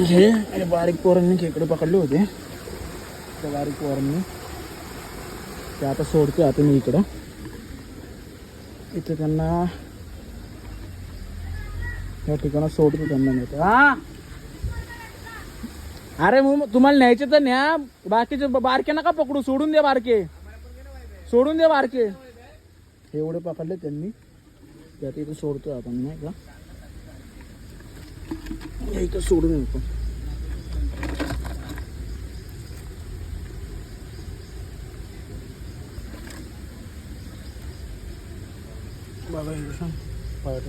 हे आणि बारीक पोरांनी खेकडे पकडले होते त्या बारीक पोरांनी ते आता सोडतोय आता मी इकडं इथे त्यांना या ठिकाणी सोडतो त्यांना नेतो. हा अरे मग तुम्हाला न्यायचे तर न्या बाकीचे बारके नका पकडू सोडून दे बारके सोडून दे बारके एवढे पकडले त्यांनी त्यात इथे सोडतोय आपण नाही का इथं सोडून येतो. बघा हे पळत